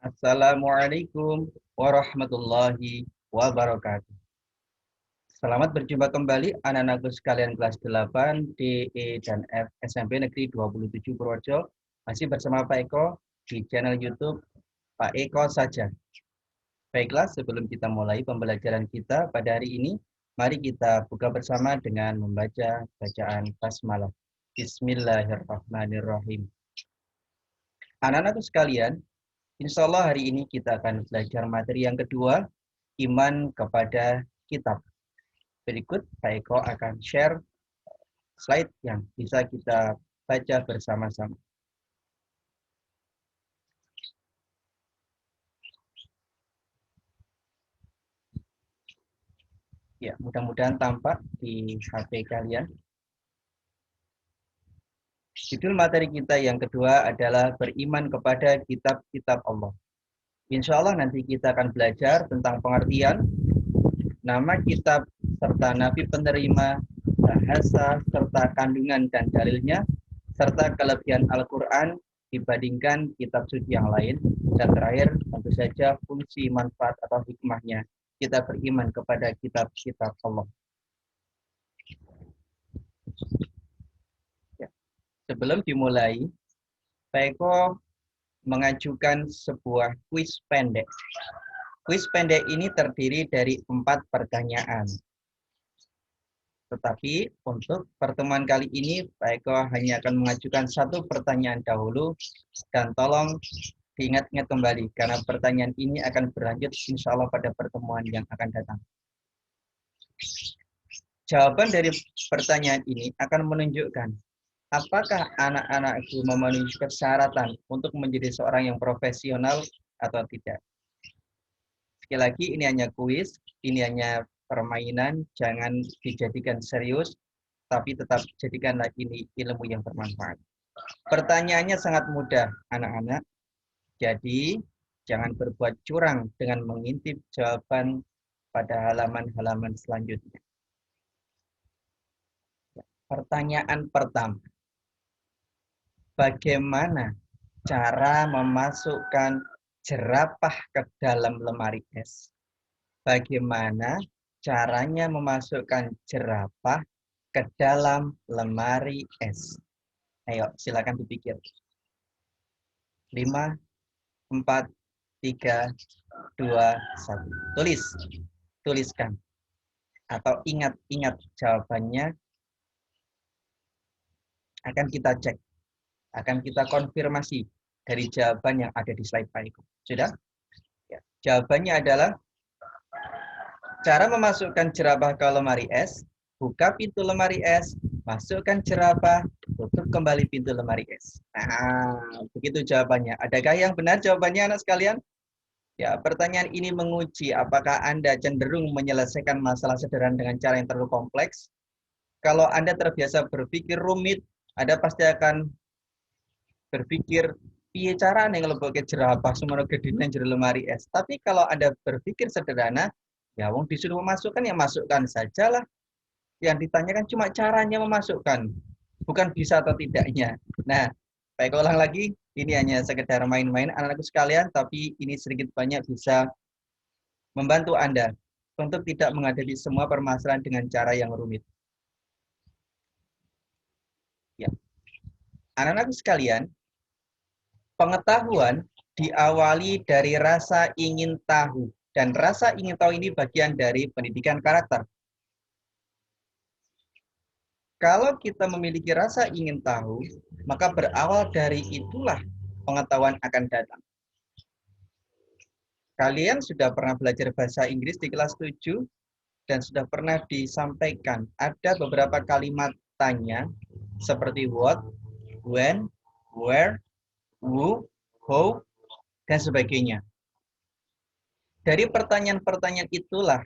Assalamualaikum warahmatullahi wabarakatuh. Selamat berjumpa kembali anak-anakku sekalian kelas 8 D, E, dan F SMP Negeri 27 Purworejo. Masih bersama Pak Eko di channel YouTube Pak Eko saja. Baiklah, sebelum kita mulai pembelajaran kita pada hari ini, mari kita buka bersama dengan membaca bacaan basmalah. Bismillahirrahmanirrahim. Anak-anakku sekalian, insya Allah hari ini kita akan belajar materi yang kedua, iman kepada kitab. Berikut Pak Eko akan share slide yang bisa kita baca bersama-sama. Ya, mudah-mudahan tampak di HP kalian. Judul materi kita yang kedua adalah beriman kepada kitab-kitab Allah. Insya Allah nanti kita akan belajar tentang pengertian nama kitab serta nabi penerima, bahasa serta kandungan dan dalilnya, serta kelebihan Al-Quran dibandingkan kitab suci yang lain, dan terakhir tentu saja fungsi, manfaat atau hikmahnya kita beriman kepada kitab-kitab Allah. Ya. Sebelum dimulai, Pak Eko mengajukan sebuah kuis pendek. Kuis pendek ini terdiri dari 4 pertanyaan. Tetapi untuk pertemuan kali ini, Pak Eko hanya akan mengajukan 1 pertanyaan dahulu, dan tolong diingat-ingat kembali, karena pertanyaan ini akan berlanjut insya Allah pada pertemuan yang akan datang. Jawaban dari pertanyaan ini akan menunjukkan apakah anak-anakku memenuhi persyaratan untuk menjadi seorang yang profesional atau tidak. Sekali lagi, ini hanya kuis, ini hanya permainan, jangan dijadikan serius, tapi tetap jadikanlah ini ilmu yang bermanfaat. Pertanyaannya sangat mudah, anak-anak. Jadi, jangan berbuat curang dengan mengintip jawaban pada halaman-halaman selanjutnya. Pertanyaan pertama. Bagaimana cara memasukkan jerapah ke dalam lemari es? Bagaimana caranya memasukkan jerapah ke dalam lemari es? Ayo, silakan dipikir. 5, 4, 3, 2, 1. Tuliskan. Atau ingat jawabannya. Akan kita cek. Akan kita konfirmasi dari jawaban yang ada di slide Pak Eko. Sudah? Ya. Jawabannya adalah cara memasukkan jerapah ke lemari es. Buka pintu lemari es, masukkan jerapah, tutup kembali pintu lemari es. Nah, begitu jawabannya. Adakah yang benar jawabannya, anak sekalian? Ya, pertanyaan ini menguji apakah Anda cenderung menyelesaikan masalah sederhana dengan cara yang terlalu kompleks. Kalau Anda terbiasa berpikir rumit, Anda pasti akan berpikir, piye carane ngelebokke jerapah semono gedene jero lemari es. Tapi kalau Anda berpikir sederhana, ya wong disuruh memasukkan ya masukkan sajalah. Yang ditanyakan cuma caranya memasukkan, bukan bisa atau tidaknya. Nah, baik, ulang lagi, ini hanya sekedar main-main anak-anakku sekalian, tapi ini sedikit banyak bisa membantu Anda untuk tidak menghadapi semua permasalahan dengan cara yang rumit. Ya. Anak-anakku sekalian, pengetahuan diawali dari rasa ingin tahu, dan rasa ingin tahu ini bagian dari pendidikan karakter. Kalau kita memiliki rasa ingin tahu, maka berawal dari itulah pengetahuan akan datang. Kalian sudah pernah belajar bahasa Inggris di kelas 7 dan sudah pernah disampaikan ada beberapa kalimat tanya seperti what, when, where, who, how, dan sebagainya. Dari pertanyaan-pertanyaan itulah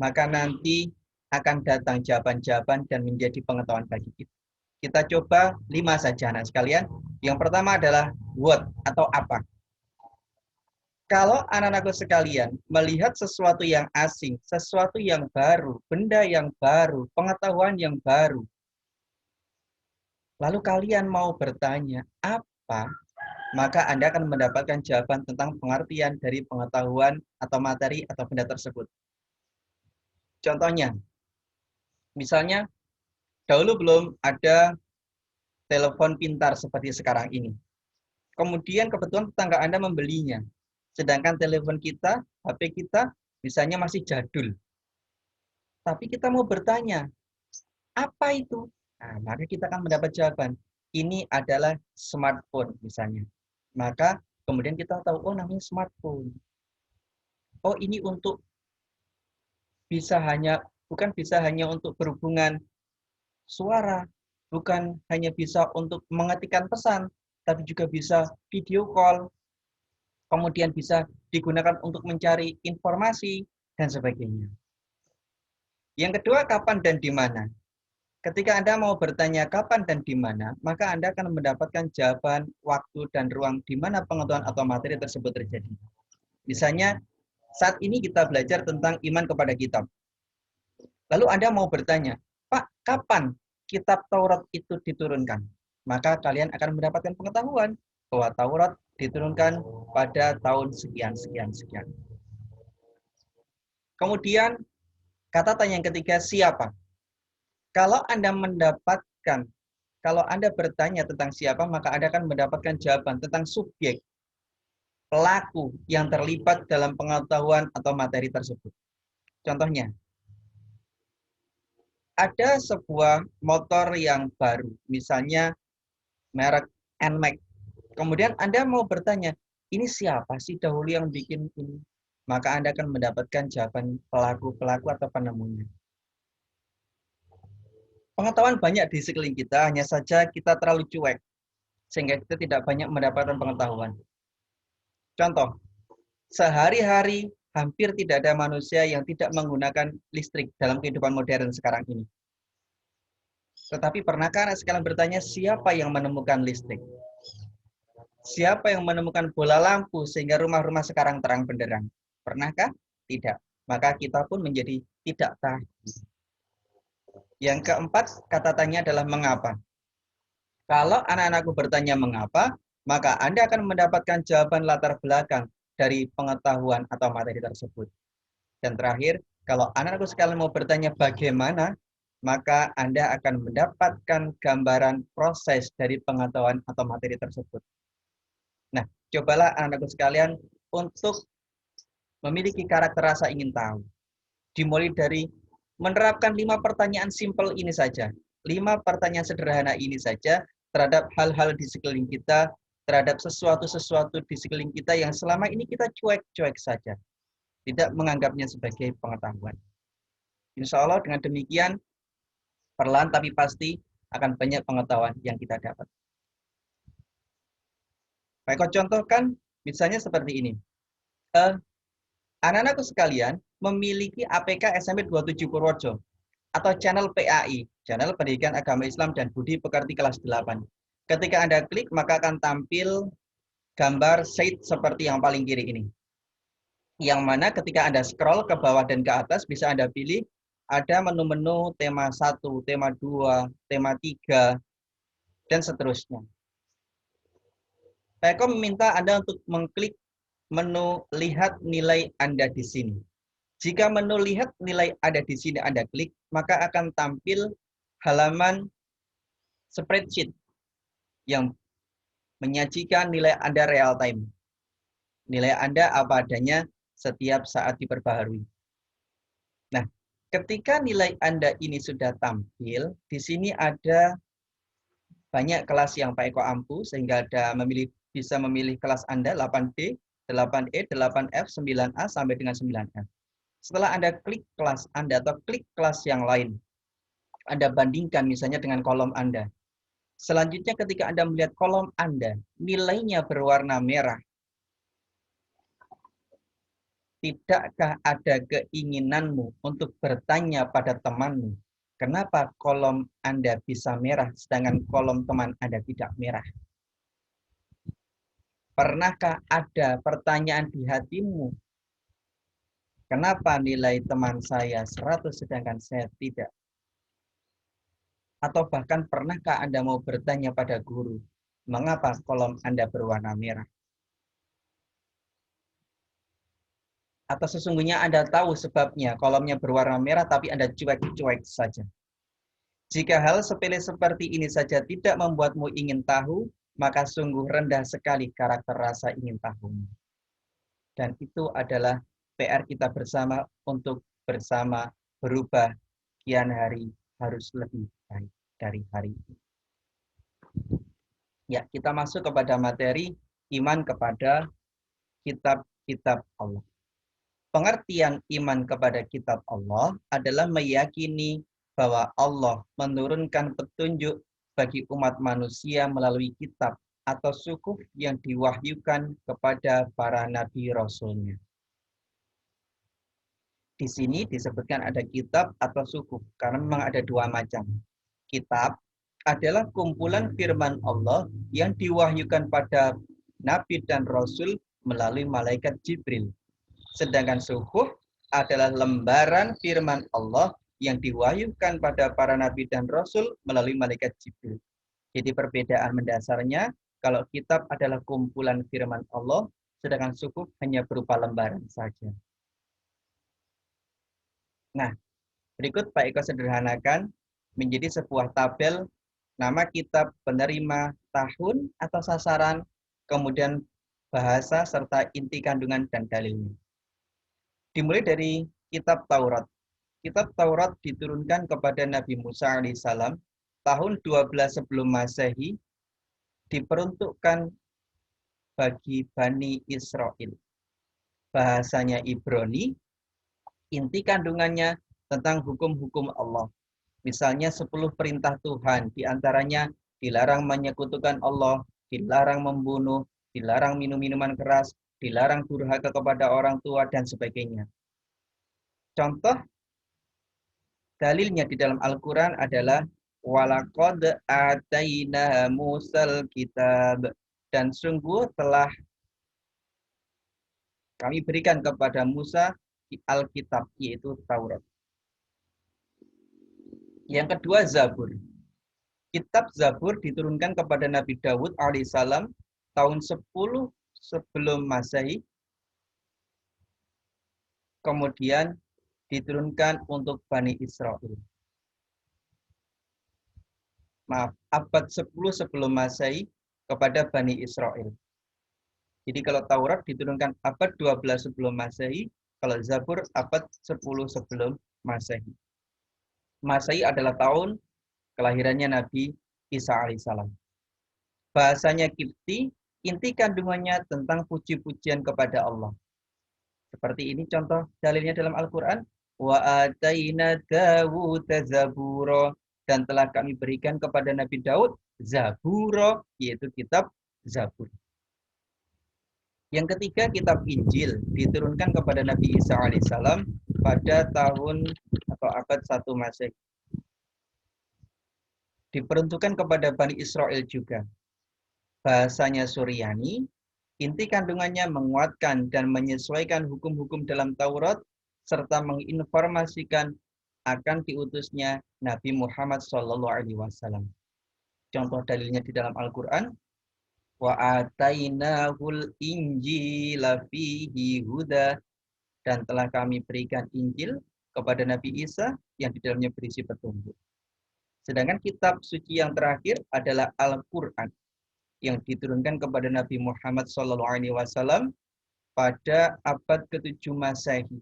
maka nanti akan datang jawaban-jawaban dan menjadi pengetahuan bagi kita. Kita coba 5 saja anak sekalian. Yang pertama adalah what atau apa. Kalau anak-anakku sekalian melihat sesuatu yang asing, sesuatu yang baru, benda yang baru, pengetahuan yang baru, lalu kalian mau bertanya, apa? maka Anda akan mendapatkan jawaban tentang pengertian dari pengetahuan atau materi atau benda tersebut. Contohnya, misalnya dahulu belum ada telepon pintar seperti sekarang ini. Kemudian kebetulan tetangga Anda membelinya. Sedangkan telepon kita, HP kita, misalnya masih jadul. Tapi kita mau bertanya, apa itu? Nah, maka kita akan mendapat jawaban. Ini adalah smartphone misalnya. Maka kemudian kita tahu, oh namanya smartphone. Oh ini untuk bukan bisa hanya untuk berhubungan suara, bukan hanya bisa untuk mengetikkan pesan, tapi juga bisa video call, kemudian bisa digunakan untuk mencari informasi, dan sebagainya. Yang kedua, kapan dan di mana? Ketika Anda mau bertanya kapan dan di mana, maka Anda akan mendapatkan jawaban, waktu, dan ruang di mana pengetahuan atau materi tersebut terjadi. Misalnya, saat ini kita belajar tentang iman kepada kitab. Lalu Anda mau bertanya, Pak, kapan kitab Taurat itu diturunkan? Maka kalian akan mendapatkan pengetahuan bahwa Taurat diturunkan pada tahun sekian, sekian, sekian. Kemudian, kata tanya yang ketiga, siapa? Kalau Anda bertanya tentang siapa, maka Anda akan mendapatkan jawaban tentang subjek, pelaku yang terlibat dalam pengetahuan atau materi tersebut. Contohnya, ada sebuah motor yang baru, misalnya merek NMAX. Kemudian Anda mau bertanya, ini siapa sih dahulu yang bikin ini? Maka Anda akan mendapatkan jawaban pelaku-pelaku atau penemunya. Pengetahuan banyak di sekeliling kita, hanya saja kita terlalu cuek, sehingga kita tidak banyak mendapatkan pengetahuan. Contoh, sehari-hari hampir tidak ada manusia yang tidak menggunakan listrik dalam kehidupan modern sekarang ini. Tetapi pernahkah sekalian bertanya, siapa yang menemukan listrik? Siapa yang menemukan bola lampu sehingga rumah-rumah sekarang terang benderang? Pernahkah? Tidak. Maka kita pun menjadi tidak tahu. Yang keempat, kata tanya adalah mengapa. Kalau anak-anakku bertanya mengapa, maka Anda akan mendapatkan jawaban latar belakang dari pengetahuan atau materi tersebut. Dan terakhir, kalau anak-anakku sekalian mau bertanya bagaimana, maka Anda akan mendapatkan gambaran proses dari pengetahuan atau materi tersebut. Nah, cobalah anak-anakku sekalian untuk memiliki karakter rasa ingin tahu. Dimulai dari menerapkan 5 pertanyaan simpel ini saja. 5 pertanyaan sederhana ini saja terhadap hal-hal di sekeliling kita, terhadap sesuatu-sesuatu di sekeliling kita yang selama ini kita cuek-cuek saja. Tidak menganggapnya sebagai pengetahuan. Insya Allah dengan demikian, perlahan tapi pasti akan banyak pengetahuan yang kita dapat. Baik, kau contohkan misalnya seperti ini. Anak-anakku sekalian memiliki APK SMP 27 Purworejo atau channel PAI, channel Pendidikan Agama Islam dan Budi Pekerti kelas 8. Ketika Anda klik, maka akan tampil gambar shade seperti yang paling kiri ini. Yang mana ketika Anda scroll ke bawah dan ke atas, bisa Anda pilih ada menu-menu tema 1, tema 2, tema 3, dan seterusnya. Saya meminta Anda untuk mengklik menu lihat nilai Anda di sini. Jika menu lihat nilai ada di sini Anda klik, maka akan tampil halaman spreadsheet yang menyajikan nilai Anda real time. Nilai Anda apa adanya setiap saat diperbaharui. Nah, ketika nilai Anda ini sudah tampil, di sini ada banyak kelas yang Pak Eko ampu, sehingga ada bisa memilih kelas Anda 8D, 8E, 8F, 9A, sampai dengan 9F. Setelah Anda klik kelas Anda atau klik kelas yang lain, Anda bandingkan misalnya dengan kolom Anda. Selanjutnya ketika Anda melihat kolom Anda, nilainya berwarna merah. Tidakkah ada keinginanmu untuk bertanya pada temanmu, kenapa kolom Anda bisa merah sedangkan kolom teman Anda tidak merah? Pernahkah ada pertanyaan di hatimu, kenapa nilai teman saya 100 sedangkan saya tidak? Atau bahkan pernahkah Anda mau bertanya pada guru, Mengapa kolom Anda berwarna merah? Atau sesungguhnya Anda tahu sebabnya kolomnya berwarna merah tapi Anda cuek-cuek saja. Jika hal sepele seperti ini saja tidak membuatmu ingin tahu, maka sungguh rendah sekali karakter rasa ingin tahumu. Dan itu adalah PR kita bersama untuk bersama berubah kian hari harus lebih baik dari hari ini. Ya, kita masuk kepada materi iman kepada kitab-kitab Allah. Pengertian iman kepada kitab Allah adalah meyakini bahwa Allah menurunkan petunjuk bagi umat manusia melalui kitab atau suhuf yang diwahyukan kepada para nabi rasulnya. Di sini disebutkan ada kitab atau suhuf karena memang ada dua macam. Kitab adalah kumpulan firman Allah yang diwahyukan pada nabi dan rasul melalui malaikat Jibril. Sedangkan suhuf adalah lembaran firman Allah yang diwahyukan pada para nabi dan rasul melalui malaikat Jibril. Jadi perbedaan mendasarnya, kalau kitab adalah kumpulan firman Allah, sedangkan suhuf hanya berupa lembaran saja. Nah, berikut Pak Eko sederhanakan menjadi sebuah tabel nama kitab, penerima, tahun atau sasaran, kemudian bahasa serta inti kandungan dan dalilnya. Dimulai dari kitab Taurat. Kitab Taurat diturunkan kepada Nabi Musa alaihissalam tahun 12 sebelum Masehi, diperuntukkan bagi Bani Israel. Bahasanya Ibrani, inti kandungannya tentang hukum-hukum Allah. Misalnya 10 perintah Tuhan, diantaranya dilarang menyekutukan Allah, dilarang membunuh, dilarang minum minuman keras, dilarang durhaka kepada orang tua, dan sebagainya. Contoh dalilnya di dalam Al-Quran adalah walaqad ataina Musal kitab, dan sungguh telah kami berikan kepada Musa Alkitab, yaitu Taurat. Yang kedua, Zabur. Kitab Zabur diturunkan kepada Nabi Dawud alaihissalam tahun 10 sebelum Masehi. Kemudian diturunkan untuk Bani Israel. Maaf, abad 10 sebelum Masehi kepada Bani Israel. Jadi kalau Taurat diturunkan abad 12 sebelum Masehi, kalau Zabur abad 10 sebelum Masehi. Masehi adalah tahun kelahirannya Nabi Isa alaihissalam. Bahasanya Kipti, inti kandungannya tentang puji-pujian kepada Allah. Seperti ini contoh dalilnya dalam Al-Quran. Wa ataina Dawud zaburo, dan telah kami berikan kepada Nabi Daud Zaburo, yaitu kitab Zabur. Yang ketiga, kitab Injil diturunkan kepada Nabi Isa alaihissalam pada tahun atau abad 1 Masehi. Diperuntukkan kepada Bani Israel juga. Bahasanya Suryani, inti kandungannya menguatkan dan menyesuaikan hukum-hukum dalam Taurat serta menginformasikan akan diutusnya Nabi Muhammad SAW. Contoh dalilnya di dalam Al-Quran, wa atainahul injila fihi huda, dan telah kami berikan Injil kepada Nabi Isa yang di dalamnya berisi petunjuk. Sedangkan kitab suci yang terakhir adalah Al-Quran yang diturunkan kepada Nabi Muhammad SAW pada abad ke-7 Masehi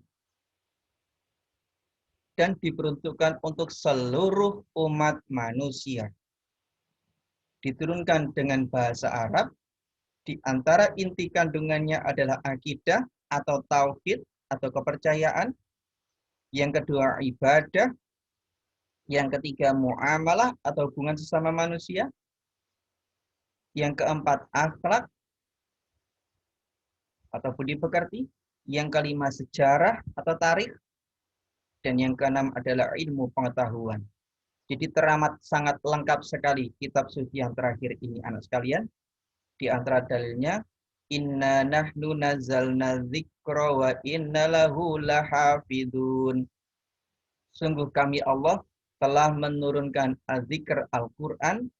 dan diperuntukkan untuk seluruh umat manusia. Diturunkan dengan bahasa Arab, di antara inti kandungannya adalah akidah atau tauhid atau kepercayaan, yang kedua ibadah, yang ketiga muamalah atau hubungan sesama manusia, yang keempat akhlak atau budi pekerti, yang kelima sejarah atau tarikh, dan yang keenam adalah ilmu pengetahuan. Jadi teramat sangat lengkap sekali kitab suci yang terakhir ini, anak sekalian. Di antara dalilnya, inna nahnu nazzalna dzikra wa inna lahu lahafidun. Sungguh kami Allah telah menurunkan az-zikr Al-Quran,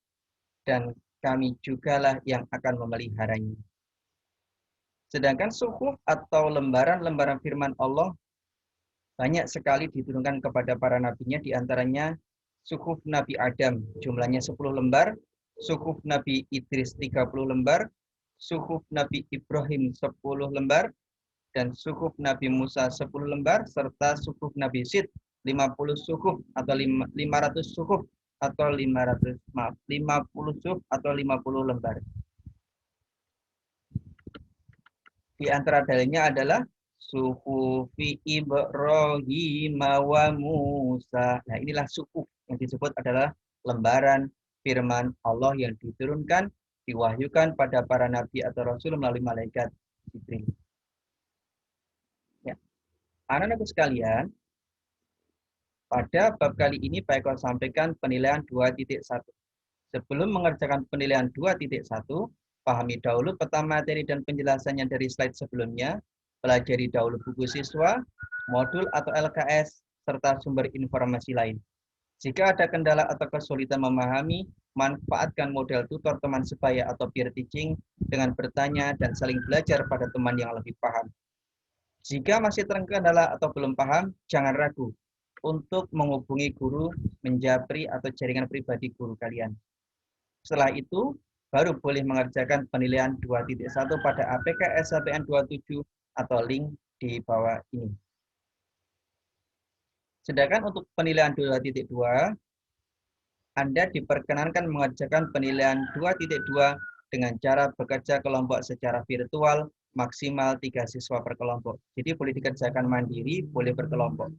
dan kami jugalah yang akan memeliharanya. Sedangkan suhuf atau lembaran-lembaran firman Allah banyak sekali diturunkan kepada para nabinya, diantaranya suhuf Nabi Adam jumlahnya 10 lembar, suhuf Nabi Idris 30 lembar, suhuf Nabi Ibrahim 10 lembar, dan suhuf Nabi Musa 10 lembar, serta suhuf Nabi Sid 50 suhuf atau 500 suhuf atau 50 suhuf atau 50 lembar. Di antara dalilnya adalah suhufi Ibrahim wa Musa. Nah, inilah suhuf yang disebut adalah lembaran firman Allah yang diturunkan, diwahyukan pada para nabi atau rasul melalui malaikat Jibril. Ya. Anak-anakku sekalian, pada bab kali ini Pak Eko sampaikan penilaian 2.1. Sebelum mengerjakan penilaian 2.1, pahami dahulu peta materi dan penjelasannya dari slide sebelumnya, pelajari dahulu buku siswa, modul atau LKS, serta sumber informasi lain. Jika ada kendala atau kesulitan memahami, manfaatkan model tutor teman sebaya atau peer teaching dengan bertanya dan saling belajar pada teman yang lebih paham. Jika masih terkendala atau belum paham, jangan ragu untuk menghubungi guru, menjapri, atau jaringan pribadi guru kalian. Setelah itu, baru boleh mengerjakan penilaian 2.1 pada APK SHBN 27 atau link di bawah ini. Sedangkan untuk penilaian 2.2, Anda diperkenankan mengerjakan penilaian 2.2 dengan cara bekerja kelompok secara virtual maksimal 3 siswa per kelompok. Jadi boleh dikerjakan mandiri, boleh berkelompok.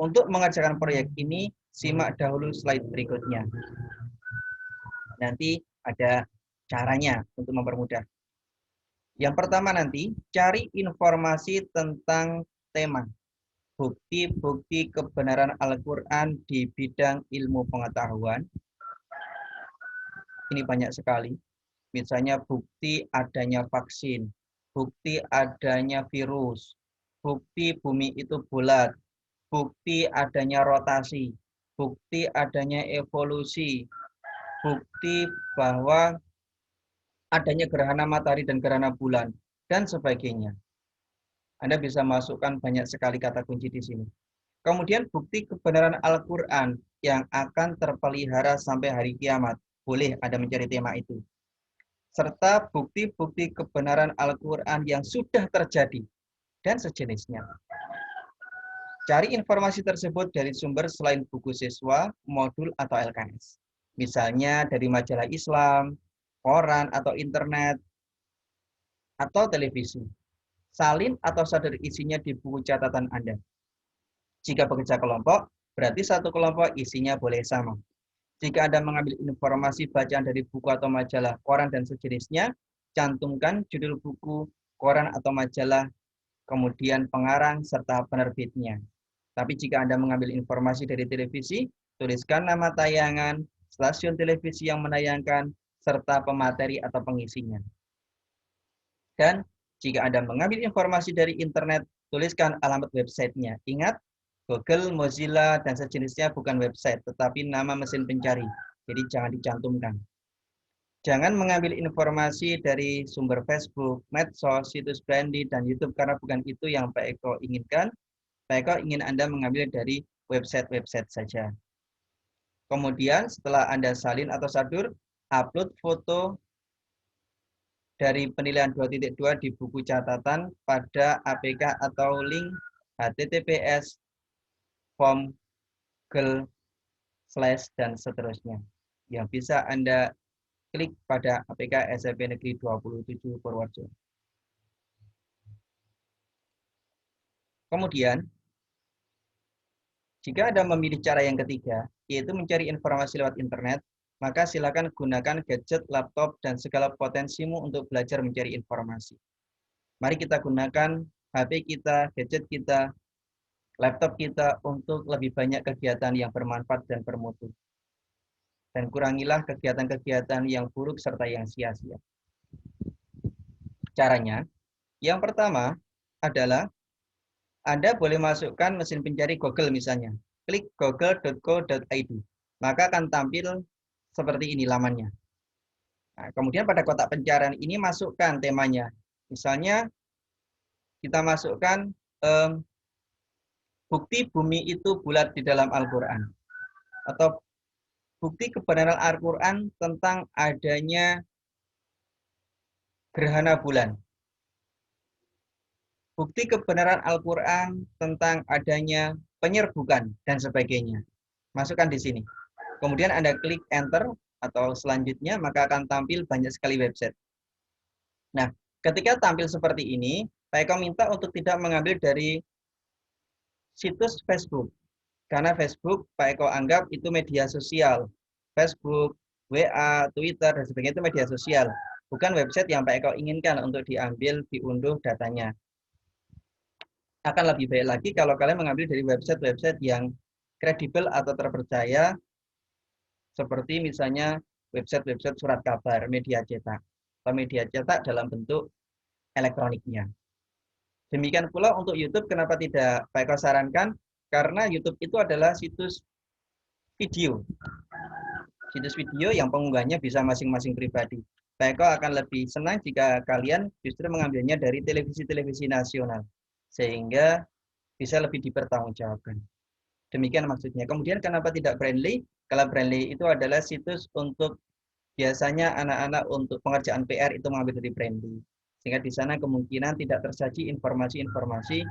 Untuk mengerjakan proyek ini, simak dahulu slide berikutnya. Nanti ada caranya untuk mempermudah. Yang pertama nanti, cari informasi tentang tema. Bukti-bukti kebenaran Al-Quran di bidang ilmu pengetahuan. Ini banyak sekali. Misalnya bukti adanya vaksin, bukti adanya virus, bukti bumi itu bulat, bukti adanya rotasi, bukti adanya evolusi, bukti bahwa adanya gerhana matahari dan gerhana bulan, dan sebagainya. Anda bisa masukkan banyak sekali kata kunci di sini. Kemudian bukti kebenaran Al-Quran yang akan terpelihara sampai hari kiamat. Boleh Anda mencari tema itu. Serta bukti-bukti kebenaran Al-Quran yang sudah terjadi dan sejenisnya. Cari informasi tersebut dari sumber selain buku siswa, modul, atau LKS. Misalnya dari majalah Islam, koran atau internet, atau televisi. Salin atau sadar isinya di buku catatan Anda. Jika bekerja kelompok, berarti satu kelompok isinya boleh sama. Jika Anda mengambil informasi bacaan dari buku atau majalah, koran, dan sejenisnya, cantumkan judul buku, koran, atau majalah, kemudian pengarang, serta penerbitnya. Tapi jika Anda mengambil informasi dari televisi, tuliskan nama tayangan, stasiun televisi yang menayangkan, serta pemateri atau pengisinya. Dan jika Anda mengambil informasi dari internet, tuliskan alamat websitenya. Ingat, Google, Mozilla, dan sejenisnya bukan website, tetapi nama mesin pencari. Jadi jangan dicantumkan. Jangan mengambil informasi dari sumber Facebook, medsos, situs Brandy, dan YouTube, karena bukan itu yang Pak Eko inginkan. Pak Eko ingin Anda mengambil dari website-website saja. Kemudian setelah Anda salin atau sadur, upload foto dari penilaian 2.2 di buku catatan pada APK atau link https form Google / dan seterusnya yang bisa Anda klik pada APK SMP Negeri 27 Purworejo. Kemudian, jika Anda memilih cara yang ketiga, yaitu mencari informasi lewat internet, maka silakan gunakan gadget, laptop, dan segala potensimu untuk belajar mencari informasi. Mari kita gunakan HP kita, gadget kita, laptop kita untuk lebih banyak kegiatan yang bermanfaat dan bermutu. Dan kurangilah kegiatan-kegiatan yang buruk serta yang sia-sia. Caranya, yang pertama adalah Anda boleh masukkan mesin pencari Google misalnya. Klik google.co.id. Maka akan tampil seperti ini lamannya. Nah, kemudian pada kotak pencarian ini masukkan temanya. Misalnya kita masukkan bukti bumi itu bulat di dalam Al-Quran. Atau bukti kebenaran Al-Quran tentang adanya gerhana bulan. Bukti kebenaran Al-Quran tentang adanya penyerbukan dan sebagainya. Masukkan di sini. Kemudian Anda klik enter atau selanjutnya, maka akan tampil banyak sekali website. Nah, ketika tampil seperti ini, Pak Eko minta untuk tidak mengambil dari situs Facebook. Karena Facebook, Pak Eko anggap itu media sosial. Facebook, WA, Twitter, dan sebagainya itu media sosial. Bukan website yang Pak Eko inginkan untuk diambil, diunduh datanya. Akan lebih baik lagi kalau kalian mengambil dari website-website yang kredibel atau terpercaya, seperti misalnya website-website surat kabar, media cetak, atau media cetak dalam bentuk elektroniknya. Demikian pula untuk YouTube, kenapa tidak Pak Eko sarankan? Karena YouTube itu adalah situs video. Situs video yang pengunggahnya bisa masing-masing pribadi. Pak Eko akan lebih senang jika kalian justru mengambilnya dari televisi-televisi nasional, sehingga bisa lebih dipertanggungjawabkan. Demikian maksudnya. Kemudian kenapa tidak Brandly? Kalau Brandly itu adalah situs untuk biasanya anak-anak untuk pengerjaan PR itu mengambil dari Brandly. Sehingga di sana kemungkinan tidak tersaji informasi-informasi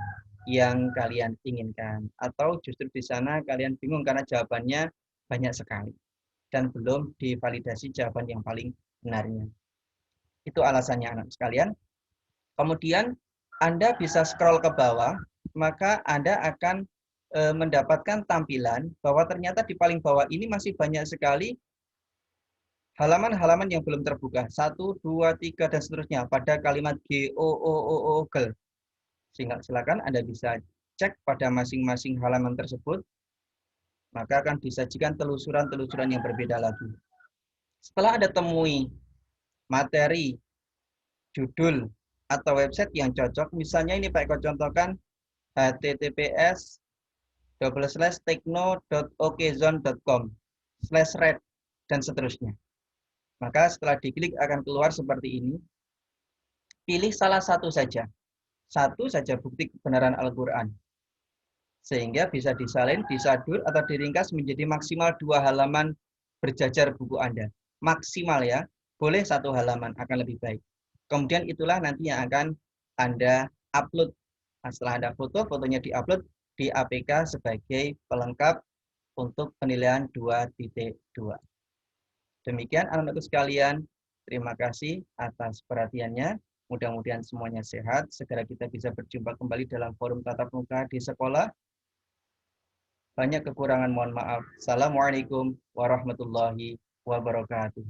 yang kalian inginkan. Atau justru di sana kalian bingung karena jawabannya banyak sekali. Dan belum divalidasi jawaban yang paling benarnya. Itu alasannya anak sekalian. Kemudian Anda bisa scroll ke bawah, maka Anda akan mendapatkan tampilan bahwa ternyata di paling bawah ini masih banyak sekali halaman-halaman yang belum terbuka. 1, 2, 3, dan seterusnya pada kalimat G-O-O-O-O-G. Sehingga silakan Anda bisa cek pada masing-masing halaman tersebut, maka akan disajikan telusuran-telusuran yang berbeda lagi. Setelah Anda temui materi, judul, atau website yang cocok, misalnya ini Pak Eko contohkan https://techno.okezone.com/red dan seterusnya. Maka setelah diklik akan keluar seperti ini. Pilih salah satu saja bukti kebenaran Al-Quran. Sehingga bisa disalin, disadur, atau diringkas menjadi maksimal 2 halaman berjajar buku Anda. Maksimal ya, boleh 1 halaman, akan lebih baik. Kemudian itulah nanti yang akan Anda upload. Nah, setelah Anda foto, fotonya diupload di APK sebagai pelengkap untuk penilaian 2.2. Demikian anak-anakku sekalian, terima kasih atas perhatiannya. Mudah-mudahan semuanya sehat. Segera kita bisa berjumpa kembali dalam forum tatap muka di sekolah. Banyak kekurangan, mohon maaf. Assalamualaikum warahmatullahi wabarakatuh.